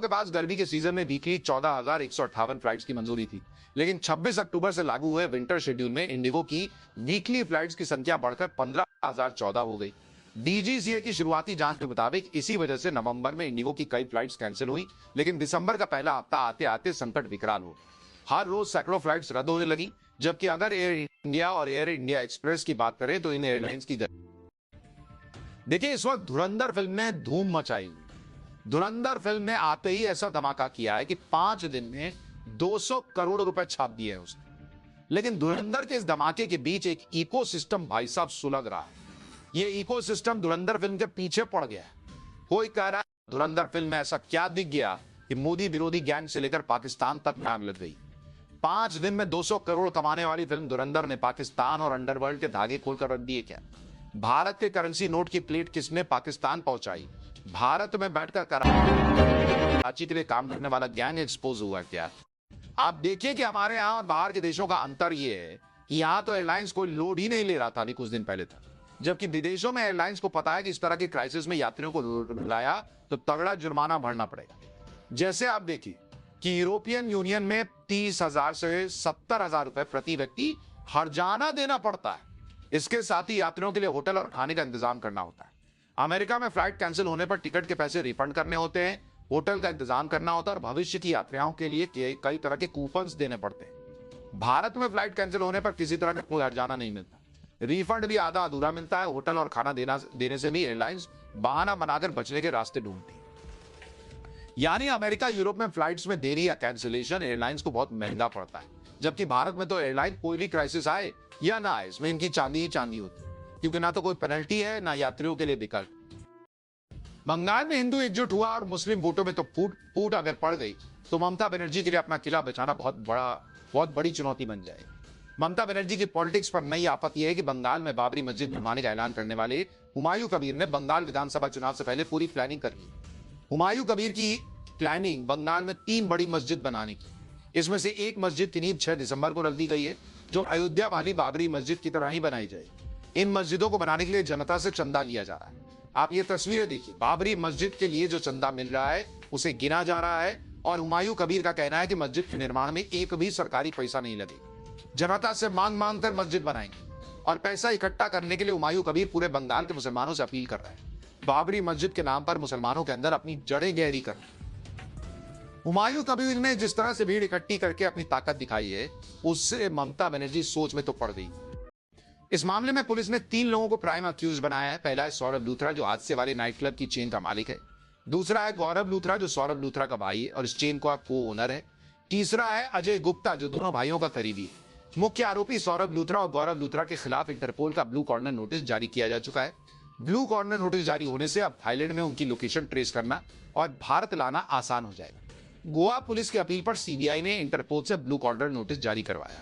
के पास गर्मी के सीजन में वीकली 14,158 फ्लाइट्स की मंजूरी थी, लेकिन 26 अक्टूबर से लागू हुए विंटर शेड्यूल में इंडिगो की वीकली फ्लाइट्स की संख्या बढ़कर 15,014 हो गई। डीजीसीए की शुरुआती जांच के मुताबिक इसी वजह से नवंबर में इंडिगो की कई फ्लाइट्स कैंसिल हुई, लेकिन दिसंबर का पहला हफ्ता आते आते संकट विकराल हो। हर रोज सैकड़ों फ्लाइट्स रद्द होने लगी, जबकि अगर एयर इंडिया और एयर इंडिया एक्सप्रेस की बात करें तो इन एयरलाइंस की देखिए, इस वक्त धुरंधर फिल्म ने धूम मचाई हुई। धुरंधर फिल्म ने आते ही ऐसा धमाका किया है कि 5 दिन में 200 करोड़ रुपए छाप दिए हैं उसने। लेकिन धुरंधर के इस धमाके के बीच एक इकोसिस्टम भाई साहब सुलग रहा है। ये इकोसिस्टम धुरंधर फिल्म के पीछे पड़ गया है। कोई कह रहा है धुरंधर फिल्म में ऐसा क्या दिख गया कि मोदी विरोधी गैंग से लेकर पाकिस्तान तक नाम लग गई। 5 दिन में 200 करोड़ कमाने वाली फिल्म धुरंधर ने पाकिस्तान और अंडरवर्ल्ड के धागे खोलकर रख दिए क्या? भारत के करेंसी नोट की प्लेट किसने पाकिस्तान पहुंचाई? भारत में बैठकर कराची के लिए काम करने वाला गैंग एक्सपोज हुआ क्या? आप देखिए कि हमारे यहाँ और बाहर के देशों का अंतर ये है कि यहाँ तो एयरलाइंस कोई लोड ही नहीं ले रहा था अभी कुछ दिन पहले तक, जबकि विदेशों में एयरलाइंस को पता है कि इस तरह के क्राइसिस में यात्रियों को लाया तो तगड़ा जुर्माना भरना पड़ेगा। जैसे आप देखिए कि यूरोपियन यूनियन में 30,000 से 70,000 रुपए प्रति व्यक्ति हर्जाना देना पड़ता है। इसके साथ ही यात्रियों के लिए होटल और खाने का इंतजाम करना होता है। अमेरिका में फ्लाइट कैंसिल होने पर टिकट के पैसे रिफंड करने होते हैं, होटल का इंतजाम करना होता है और भविष्य की यात्राओं के लिए कई तरह के कूपन्स देने पड़ते हैं। भारत में फ्लाइट कैंसिल होने पर किसी तरह का कोई हर्जाना नहीं मिलता, रिफंड भी आधा अधूरा मिलता है। होटल और खाना देने से भी एयरलाइंस बहाना बनाकर बचने के रास्ते ढूंढती है। यानी अमेरिका यूरोप में फ्लाइट्स में देरी या कैंसिलेशन एयरलाइंस को बहुत महंगा पड़ता है, जबकि भारत में तो एयरलाइन कोई भी क्राइसिस आए या ना आए, इसमें इनकी चांदी ही चांदी होती है, क्योंकि ना तो कोई पेनल्टी है ना यात्रियों के लिए विकल्प। बंगाल में हिंदू एकजुट हुआ और मुस्लिम वोटों में तो फूट अगर पड़ गई तो ममता बनर्जी के लिए अपना किला बचाना बहुत बड़ी चुनौती बन जाएगी। ममता बनर्जी की पॉलिटिक्स पर नई आफत यह है कि बंगाल में बाबरी मस्जिद बनवाने का ऐलान करने वाले हुमायूं कबीर ने बंगाल विधानसभा चुनाव से पहले पूरी प्लानिंग कर ली। हुमायूं कबीर की प्लानिंग बंगाल में 3 बड़ी मस्जिद बनाने की, इसमें से एक मस्जिद की नींव 6 दिसंबर को रख दी गई है, जो अयोध्या वाली बाबरी मस्जिद की तरह ही बनाई जाएगी। इन मस्जिदों को बनाने के लिए जनता से चंदा लिया जा रहा है। आप ये तस्वीरें देखिए, बाबरी मस्जिद के लिए जो चंदा मिल रहा है उसे गिना जा रहा है और हुमायूं कबीर का कहना है कि मस्जिद के निर्माण में एक भी सरकारी पैसा नहीं लगेगा। जनता से मांग कर मस्जिद बनाएंगे और पैसा इकट्ठा करने के लिए हुमायूं कबीर पूरे बंगाल के मुसलमानों से अपील कर रहे हैं। बाबरी मस्जिद के नाम पर मुसलमानों के अंदर अपनी जड़ें गहरी कर हुमायूं कबीर ने जिस तरह से भीड़ इकट्ठी करके अपनी ताकत दिखाई है, उससे ममता बनर्जी सोच में तो पड़ गई। इस मामले में पुलिस ने 3 लोगों को प्राइम अक्यूज बनाया है। पहला है सौरभ लूथरा, जो हादसे वाले नाइट क्लब की चेन का मालिक है। दूसरा है गौरव लूथरा, जो सौरभ लूथरा का भाई है और इस चेन का को ओनर है। तीसरा है अजय गुप्ता, जो दोनों भाइयों का करीबी है। मुख्य आरोपी सौरभ लूथरा और गौरव लूथरा के खिलाफ इंटरपोल का ब्लू कॉर्नर नोटिस जारी किया जा चुका है। ब्लू कॉर्नर नोटिस जारी होने से अब थाईलैंड में उनकी लोकेशन ट्रेस करना और भारत लाना आसान हो जाएगा। गोवा पुलिस की अपील पर सीबीआई ने इंटरपोल से ब्लू कॉर्नर नोटिस जारी करवाया।